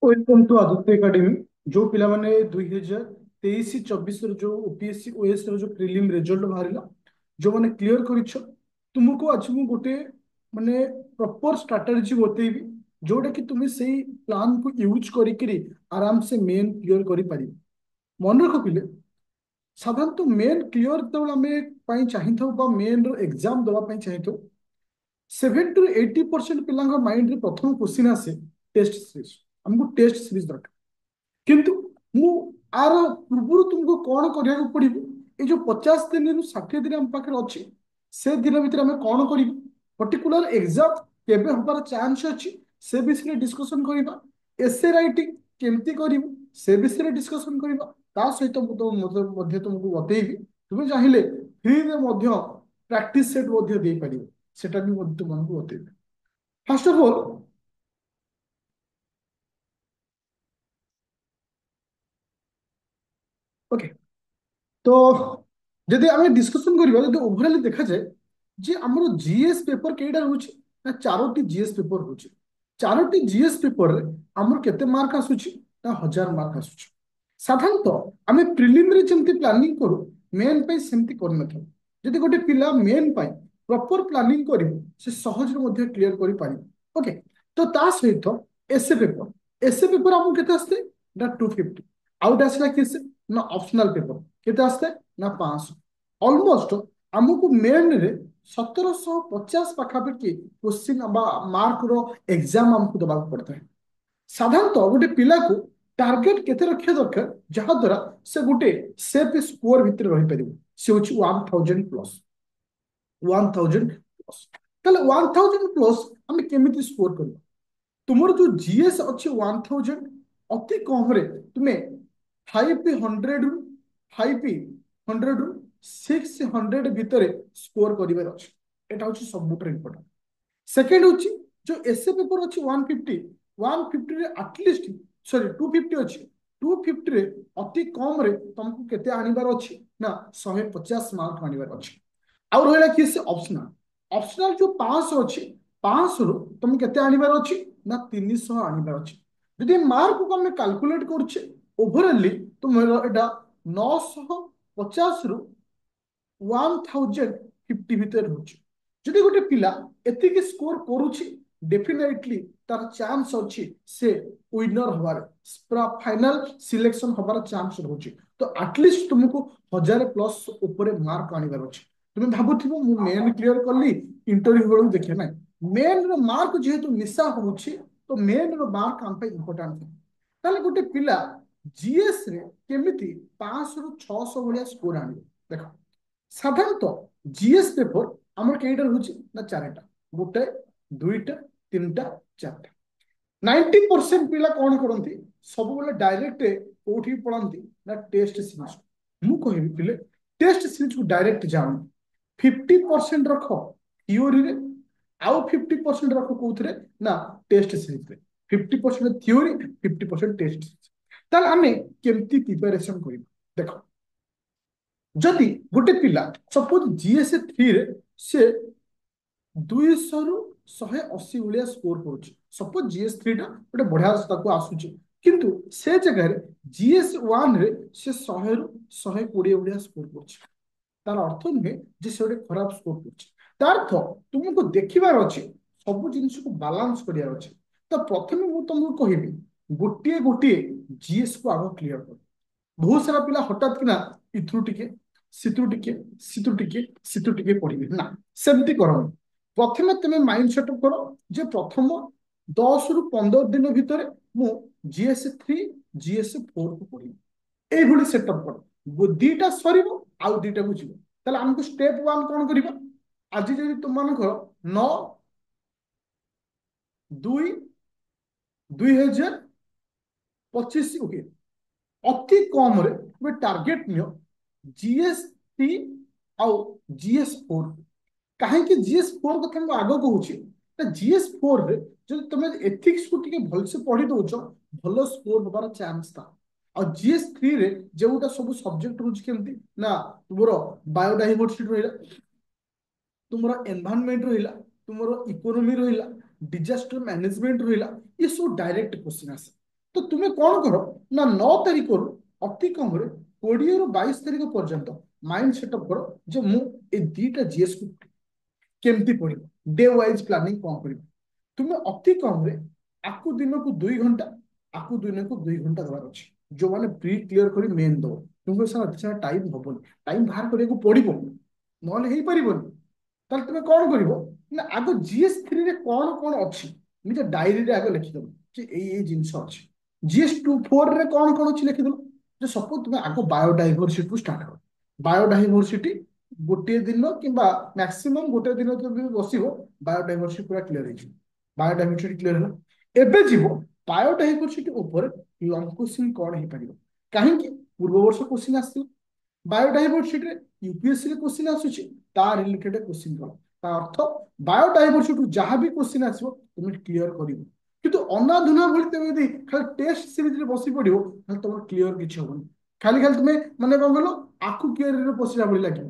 Welcome to Aditya academy. जो पिला माने 2023-24 जो ओपीएससी ओएस रो जो प्रीलिम रिजल्ट बाहरिला जो माने क्लियर करिछ तुमको आज मु गोटे माने प्रॉपर स्ट्रेटजी बतेबी जोटा कि तुम सेही प्लान को यूज करी आराम से मेन क्लियर करि पारि। मन रख पिले साधारणतः मेन क्लियर तो आमे पाई चाहिथौ बा मेन रो एग्जाम दवा पाई चाहिथौ 70 to 80% पिलांग माइंड रे प्रथम क्वेश्चन आसे टेस्ट सीरीज। हमको टेस्ट सीरीज दरकार किंतु मु आर पूर्व तुमको कौन करिया पड़िबो ए जो 50 दिन रु 60 दिन हम पाखे अच्छी से दिन भीतर आम कौन करूँ पर्टिकुलर एग्जाम केबे हबार चांस अच्छी से विषय डिस्कशन करबा। एसे राइटिंग केमती करिवु से विषय डिस्कशन करबा। ता सहित तुमको बतेइबी तुम चाहिए फ्री रे मध्य प्रैक्टिस सेट मध्य दे पारिबो सेटा भी तुमको बतेइबी। फर्स्ट ऑफ ऑल ओके, तो जदि आम डिस्कसन करबा जदि ओवरऑल देखा जाए जे हमर जीएस पेपर केइटा होछि ना चारोटी जीएस पेपर होछि। चारोटी जीएस पेपर रे हमर केते मार्क आसुछि ना 1000 मार्क आसुछि। साधारणतः आम प्रिलिम रे जेमति प्लानिंग करू मेन पे सेमति करन था। जदि गोटे पिला मेन पाई प्रॉपर प्लानिंग करिवो से सहज रे मध्ये क्लियर करि पारिबो। ओके, तो ता सहित एसे पेपर हमहु केते आस्ते ना 250 आउट आसला किसे ना ऑप्शनल पेपर केते आस्ते ना 500। ऑलमोस्ट हमको मेन रे 1750 पाखापाखि क्वेश्चन मार्क रो एग्जाम हमको दबा पड़ता है। साधारणतः गोटे पिला को टार्गेट केते रखिया दरकार जहा द्वारा से गोटे सेफ स्कोर भितर रही परिबो से होची 1000 प्लस 1000 प्लस। ताले 1000 प्लस हम केमिति स्कोर करबा। तुमर जो जीएस अच्छी 1000 अति कम रे तुम्हें 500 रु 500 रु 600 भितर स्कोर करिवार अछि। एटा होची सबुटर इम्पोर्टेंट। सेकेंड होची जो एसए पेपर अच्छी 150 रे एटलिस्ट सॉरी 250 अच्छी 250 रे अति कम रे तुमको केते आनिबार अछि ना 150 मार्क आनिबार अछि। आउ रहला कि से ऑप्शनल ऑप्शनल जो 500 अच्छी 500 रु तुम केते आनिबार अछि ना 300 आनिबार अछि। यदि मार्क को हम कैलकुलेट करछे ओवरऑली तुम एटा 950 रु 1050 भितर होची। जदि गोटे पिला एतिकी स्कोर करूची डेफिनेटली तार चांस अच्छी से विनर हबार पूरा फाइनल सिलेक्शन हबार चांस रहउची। तो एटलिस्ट तुमको 1000 प्लस ऊपर मार्क आनिबार अछि। तुम भाबुथिबो मु मेन क्लियर करली इंटरव्यू बेलू देखे ना मेन रो मार्क जेहेतु मिसा होउची तो मेन रो मार्क हम पे इंपोर्टेंट है। ताले गोटे पिला जीएस रे केमिति 500 रु 600 भलिया स्कोर आनिबो देखो। साधारणतः जीएस पेपर आमर केइटा होची ना चारटा गोटे दुईटा तीनटा चारटा। 90% पिला कौन करती सब बेले डायरेक्ट कोठी पढ़ती ना टेस्ट सीरीज। मु कहबी पिले टेस्ट सीरीज को डायरेक्ट जाओ 50% रख थियोरी रे आउ 50% रख कोथरे ना टेस्ट सीरीज रे। 50% थियोरी 50% टेस्ट सीरीज। ताल आमे केमती प्रिपरेशन करिबा देखो। जदि गोटे पिला सपोज जीएस 3 रे से 200 रु 180 भलिया स्कोर करुछि सपोज जीएस 3 टा गोटे बढ़िया ताको आसुछि किंतु से जगह रे जीएस 1 रे से 100 रु 120 भलिया स्कोर करुछि। तार अर्थ नुहे जे से गोटे खराब स्कोर करुछि। तार अर्थ तुमको देखिबार अछि सब जिनिस को बैलेंस करियार अछि। तो प्रथमे मु तुमको कहबी गोटिए गोटिए जीएस को आगो क्लियर कर। बहुत सारा पिला हठात किना इथु टिके सितु टिके सितु टिके सितु टिके पढ़िबे ना सेमती करो। प्रथमे तुम माइंड सेटअप करो जे प्रथम 10 रु 15 दिन भितर मु जीएस 3 जीएस 4 को पढ़ी एभली सेटअप करो। दीटा सरीबो आउ दीटा को जीवो ताले हमको स्टेप 1 कोन करिबा। आज जदि तुम मानकर 9 2 2025 ओके अति कम रे तुम्हें टार्गेट नियो जीएस 3 आउ जीएस 4 कहीं जीएस 4 कथा मैं आग कहूँ जीएस 4 रे जो तुम एथिक्स को टिके भल से पढ़ी दौच भल स्कोर हबार चांस था। और जीएस 3 रे जोटा सब सब्जेक्ट रोज केमती ना तुम बायोडाइवर्सिटी रहा तुम एनवायरनमेंट रहा तुम इकोनोमी रहा डिजास्टर मैनेजमेंट रहा ये सब डायरेक्ट क्वेश्चन आसे। तो तुम्हें कौन कर ना 9 तारिख रु अति कम 20 ରୁ 22 तारिख पर्यंत माइंड सेटअप करो जे मु ए दीटा जीएस को केमती पढ़ डे वाइज प्लानिंग कौन कर तुम्हें अति कम आकु दिन को 2 घंटा आकु दिन को 2 घंटा देवार अच्छे जो मैंने प्री क्लियर कर मेन दो तुमको सर टाइम हबनी टाइम बाहर करने को पड़ो ना पारन ताल तुम कौन कर ना आग जीएस 3 रे कौन कौन अच्छी निज डायरी रे आग लिखिदेव जिनस अच्छी GS 4 रे कौन कौन अच्छी लिखिदेव जो सपोज तुम आग बायोडाइभरसिटी स्टार्ट कर बायोडाइभरसिटी गोटे दिन कि मैक्सिमम गोटे दिन तुम बस बायोडाइभरसिटी पूरा क्लीयर हो बायोडाइभरसिटी क्लीयर है एबे जीव बायोडाइभरसिटी ऊपर लंग क्वेश्चन कौन हो पार कहीं पूर्व वर्ष क्वेश्चन आस बायोडाइभरसिटी यूपीएससी क्वेश्चन आसूची ता रिलेटेड क्वेश्चन कौन ता अर्थ बायोडाइभरसिटी जहाँ भी क्वेश्चन आसो तुम क्लीयर कर किंतु अनाधुना भली तुम यदि खाली टेस्ट सीरीज बसी पड़ो तुम क्लीयर किसी हेनी खाली खाली तुम्हें माने कौन कल आखु क्लीयर पशिला भली लगे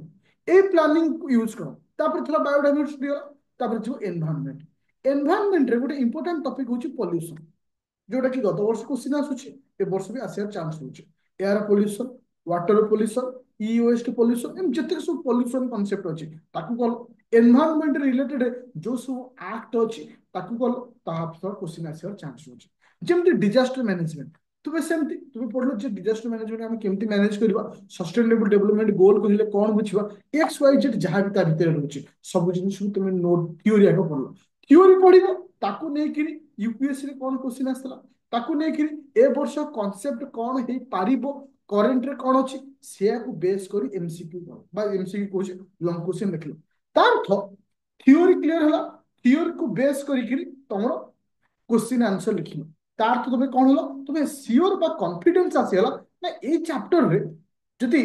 ए प्लानिंग यूज कर तापर थला बायोडाइभरसिटी गला जो एनवायरनमेंट एनवायरनमेंट रे गोटे इंपोर्टेंट टॉपिक होची पॉल्यूशन जोटा कि गत वर्ष क्वेश्चन आसूची ए वर्ष भी आसार चांस होची एयर पॉल्यूशन वाटर पॉल्यूशन ई वेस्ट पॉल्यूशन एम जते सब पॉल्यूशन कांसेप्ट अछि ताकू कल एनवायरनमेंट रिलेटेड जो सब एक्ट अछि ताकू कल ताहा पर क्वेश्चन आसार चांस होची जेमति डिजास्टर मैनेजमेंट तुम्हें सेमती तुम्हें पढ़लो जे डिजास्टर मैनेजमेंट हम केमती मैनेज करबा सस्टेनेबल डेवलपमेंट गोल कहले कोन बुझिबा एक्स वाई जेड जहां भी ता भीतर रहउची सब जिनिस तुम्हें नोट थ्योरी आको पढ़लो थ्योरी पढ़िबो ताकू नै कि यूपीएससी रे कोन क्वेश्चन आस्तला ताकू नै कि ए वर्ष कांसेप्ट कोन हे पारिबो करेंट रे कोन अछि से को बेस करी एमसीक्यू बा एमसीक्यू कोच लॉन्ग क्वेश्चन देखलो तार थ्योरी क्लियर हला थ्योरी को बेस करी कि तमरो क्वेश्चन आंसर लिखिलो तार तो तुम्हें कौन हलो तुम्हें सियोर बा कॉन्फिडेंस आसीगला ना ए चैप्टर रे जदि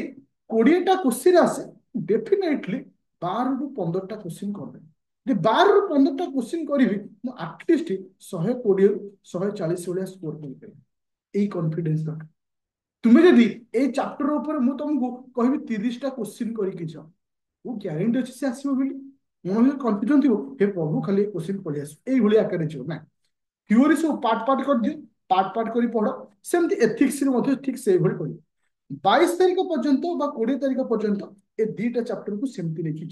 20टा क्वेश्चन आसे डेफिनेटली 12 ରୁ 15टा क्वेश्चन कर दे 12 ରୁ 15टा क्वेश्चन करी मु एटलिस्ट 120 ରୁ 140 भलिया स्कोर कर ए कॉन्फिडेंस दरकार तुम्हें जदि ए चैप्टर ऊपर मु तुमको कहबी 30टा क्वेश्चन करके जाओ वो ग्यारंटी अच्छे से आसो बोली मन में कॉन्फिडेंस थी हे प्रभु खाली क्वेश्चन पढ़ी आस ये आकार ना थ्योरी सब पार्ट पार्ट कर दियो पार्ट पार्ट करी पढ़ सेमती एथिक्स रे मध्य ठीक से भली पढ़ी 22 तारिख पर्यंत बा 20 तारिख पर्यंत ए दीटा चैप्टर को सेमती लिखी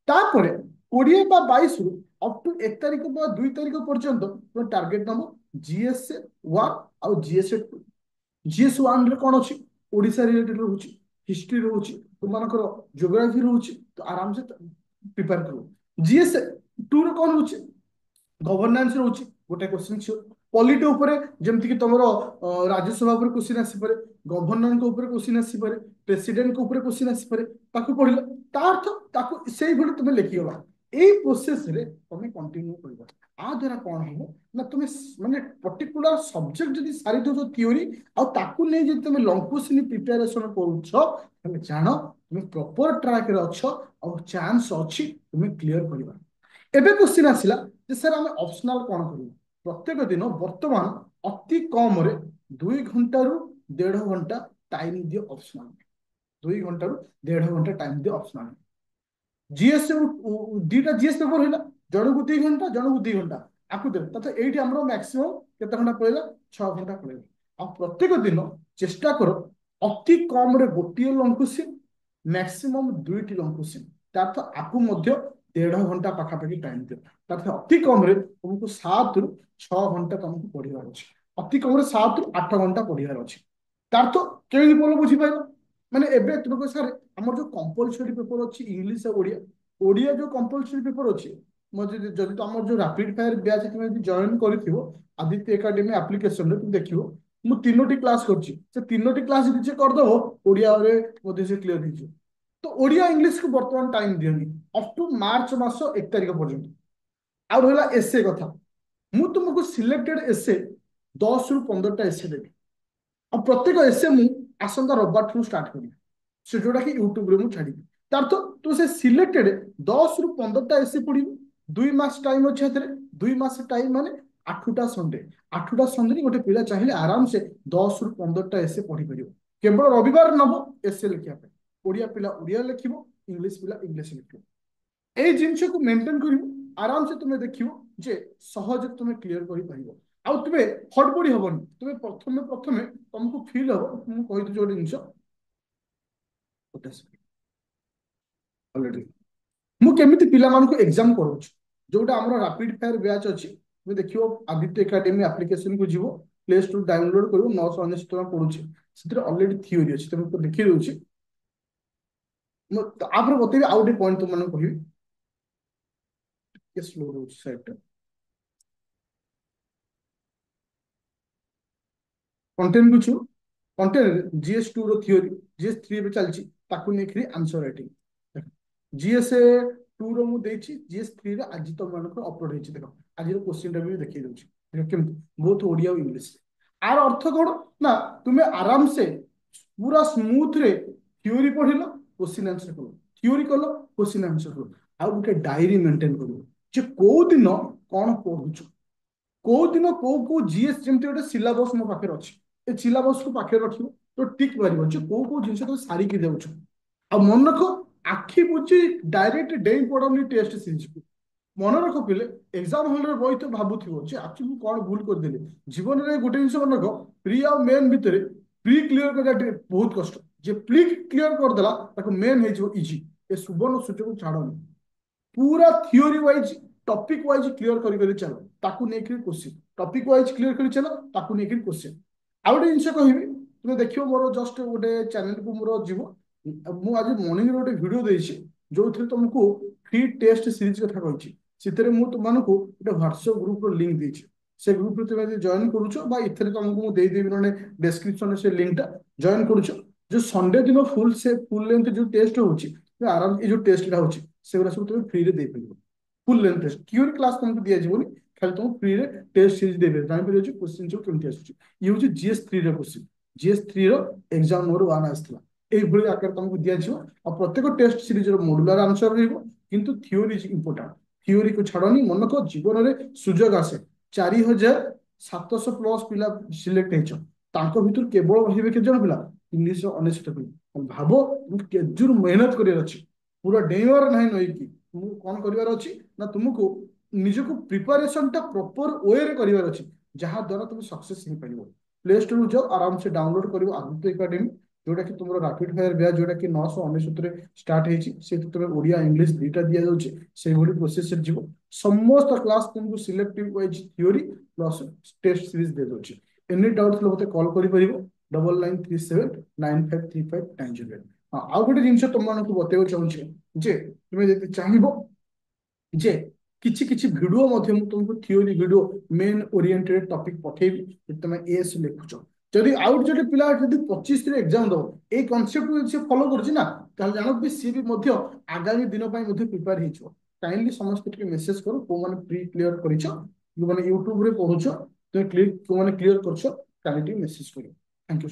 तापरे 20 बा 22 रु अप टू 1 तारिख बा 2 तारिख पर्यंत तो टार्गेट नंबर जीएस 1 और जीएस 2 जीएस 1 रे कोन अछि ओडिसा रिलेटेड रहउछि हिस्ट्री रहउछि तुमनकर ज्योग्राफी रहउछि तो आराम से प्रिपेयर करू जीएस 2 रे कोन रहउछि गवर्नेंस रहउछि गोटे क्वेश्चन छियो पॉलिटी ऊपर जेमति कि तमरो राज्यसभा ऊपर क्वेश्चन आसी पारे गवर्नर को ऊपर क्वेश्चन आसी पारे प्रेसिडेंट को ऊपर क्वेश्चन आसी पारे ताकू पढिलो ता अर्थ ताकू सेही भली तुमे लिखियोला ए प्रोसेस रे तुमे कंटिन्यू करबा आ द्वारा कोन हो ना तुमे माने पर्टिकुलर सब्जेक्ट जदी सारी दो थ्योरी आ ताकू नै जदी तुमे लॉन्ग क्वेश्चन प्रिपरेशन करूछ तुमे जानो तुमे प्रॉपर ट्रैक रे अछ और चांस अछि तुमे क्लियर करबा एबे क्वेश्चन आसिला जे सर आमे ऑप्शनल कोन करू प्रत्येक दिन वर्तमान अति कम रे 2 घंटा रु 1.5 घंटा टाइम दियो ऑप्शनल 2 घंटा रु 1.5 घंटा टाइम दियो ऑप्शनल जीएस दीटा जीएस पेपर होला जण को 2 घंटा जण को 2 घंटा आकु दे तथा एठी हमरो मैक्सिमम केते घंटा पळेला 6 घंटा पळेला आ प्रत्येक दिन चेष्टा करो अति कम रे गोटिए लॉन्ग क्वेश्चन मैक्सिमम 2टी लॉन्ग क्वेश्चन तातो आकु मध्य 1.5 घंटा पाखापाखि टाइम दियो तातो अति कम रे तुमको 7 ରୁ 6 घंटा तुमको पढ़िबार अछि अति कम रे 7 ରୁ 8 घंटा पढ़िबार अछि तार तो केहि बोल बुझी पाइलो माने एबे तुमको सर हमर जो कंपलसरी पेपर अछि इंग्लिश और ओडिया ओडिया जो कंपलसरी पेपर अछि मजे जदि तो हमर जो रैपिड फायर बैच तुम जदि जॉइन करिथिबो आदित्य एकेडमी एप्लीकेशन रे तुम देखिबो मु 3टी क्लास करछि से 3टी क्लास जदि जे कर दबो ओडिया रे मधे से क्लियर हिजो तो ओडिया इंग्लिश को वर्तमान टाइम दियनी अप टू मार्च मास 1 तारिख पर्यंत आ रहला एसे कथा मु तुमको सिलेक्टेड एसे 10 ରୁ 15टा एसे देबी आ प्रत्येक एसे मु आसंता रविवार ठू स्टार्ट करी से जोटा कि यूट्यूब रे मु छाड़ी तार तो तू से सिलेक्टेड 10 ରୁ 15टा एसे पढिबो 2 मास टाइम अछि हतरे 2 मास टाइम माने 8टा संडे 8टा संडे गोटे पिला चाहिले आराम से 10 ରୁ 15टा एसे पढि परियो केवल रविवार नबो एसे लिखिया पे ओडिया पिला ओडिया लिखिबो इंग्लिश पिला इंग्लिश लिखिबो ए जिंस को मेंटेन करिवो आराम से तुम्हें देखियो जे सहज तुम्हें क्लियर करि परिबो आउ तुमे हड़बड़ी हबनी तुमे प्रथमे प्रथमे तुमको फील हम मुझे कही गोटे जिनस अलरेडी मुझे पिलाମାନଙ୍କୁ एग्जाम कराऊँ जोटा आम रैपिड फायर बैच अच्छी तुम देखो आदित्य एकेडमी एप्लिकेशन को जीव प्ले स्टोर डाउनलोड कर 999 टका पड़ुଛି ସେଥିରେ अलरेडी थियोरी अच्छी तुमको देखी दूसरी आप बतेबी आउ गोटे पॉइंट तुम मैंने कह स्लो रोच साइड कंटेंट कुछ कंटेंट जीएस 2 रो थियोरी जीएस 3 पे चलची ताकू नेखरी आंसर राइटिंग जीएस 2 रो मु देछि जीएस 3 रे आज तो मानक अपलोड हेछि देखो आज रो क्वेश्चन टा भी देखि दउछि देखो केम बोथ ओडिया और इंग्लिश आर अर्थ कोन ना तुमे आराम से पूरा स्मूथ रे थियोरी पढिलो क्वेश्चन आंसर करो थियोरी कलो क्वेश्चन आंसर करो आ गुटे डायरी मेंटेन करो जे को दिन कोन पढुछु को दिन को जीएस जमती गोटे सिलेबस मो पाखे अच्छी ए सिलेबस को पाखे रखियो तो टिक मारिबो जे को जिनस तो सारी के देउछ आ मन रख आखि बुझी डायरेक्ट डेई पड़नी टेस्ट सीरीज को मन रख पिले एग्जाम हॉल रे बई तो भाबुथिबो जे एक्चुअली कोन भूल कर देले जीवन रे गोटे जिनस मन रख प्री और मेन भितरे प्री क्लियर कर बहुत कष्ट जे प्री क्लियर कर देला ताको मेन हे जो इजी ए सुवर्ण सुजोग छाड़नी पूरा theory wise topic wise clear करी चलो ताकू नेकरी क्वेश्चन टॉपिक वाइज क्लियर करी चलो ताकू नेकरी क्वेश्चन आ गोटे जिनस कहबी तुम देखियो मोर जस्ट गोटे चैनल को मोर जीव मु आज मॉर्निंग रे गोटे वीडियो देछि जो थरे तुमको फ्री टेस्ट सीरीज कथा कहिछि सितरे मु तुमनको गोटे व्हाट्सएप ग्रुप रो लिंक देछि से ग्रुप रे तुम जॉइन करूछो बा इथरे तुमको मु देई देबी नने डिस्क्रिप्शन से लिंक टा जॉइन करूछो जो संडे दिन फुल लेंथ जो टेस्ट होछि आराम ये जो टेस्ट टा होछि सेगुरा सब तुम फ्री रे दे परिबो फुल लेंथ टेस्ट क्यूरी क्लास तुमको दिया जीवनी खाली तुम फ्री रे टेस्ट सीरीज देबे जानि परियो जे क्वेश्चन जो केमति आसुची ये होची जीएस 3 रे क्वेश्चन जीएस 3 रो एग्जाम नंबर 1 आस्तला एई भली आकार तुमको दिया जिवो आ प्रत्येक टेस्ट सीरीज रो मॉड्यूलर आंसर रहइबो किंतु थ्योरी इज इंपोर्टेंट थ्योरी को छाड़नी मन को जीवन रे सुजोग आसे 4700 प्लस पिला सिलेक्ट हेचो तांको भितर केवल रहिबे के जण पिला इंग्लिश रो 99 पिला भाबो के जुर मेहनत करियर अछि पूरा डेवर नाही नई की तुमको कौन करिवार अछि ना तुमको निजको प्रिपरेशन टा प्रॉपर वे रे करिवार अछि जहां द्वारा तुम सक्सेस हो परिबो प्ले स्टोर जाओ आराम से डाउनलोड करिवो आदित्य एकेडमी जोटा कि तुमरो रैपिड फायर बैच जोटा कि 999 रे स्टार्ट हेछि से तुम ओडिया इंग्लिश दुटा दिया जाउछि से भली प्रोसेस से जीवो समस्त क्लास तुमको selective wise theory plus test series दे दोछि एनी डाउट ले मते कॉल करि परिबो 9937953590 हाँ आउ गोटे जिनस तुम मानक बतेबो चाहूछि जे तुमे जति चाहिबो जे किछि किछि वीडियो मध्य तुमको theory video main oriented topic पठेबी तुम एस लिखुछ जदि आउट जदि पिला जदि 25 रे एग्जाम दो ए कांसेप्ट को से फॉलो करछि ना ताल जानो भी सी भी मध्य आगामी दिन पय मध्य प्रिपेयर हिचो काइंडली समस्त के मेसेज करो को माने प्री क्लियर करिछ जो माने YouTube रे पढुछ तो क्लिक को माने क्लियर करछ काइंडली मेसेज करो थैंक यू।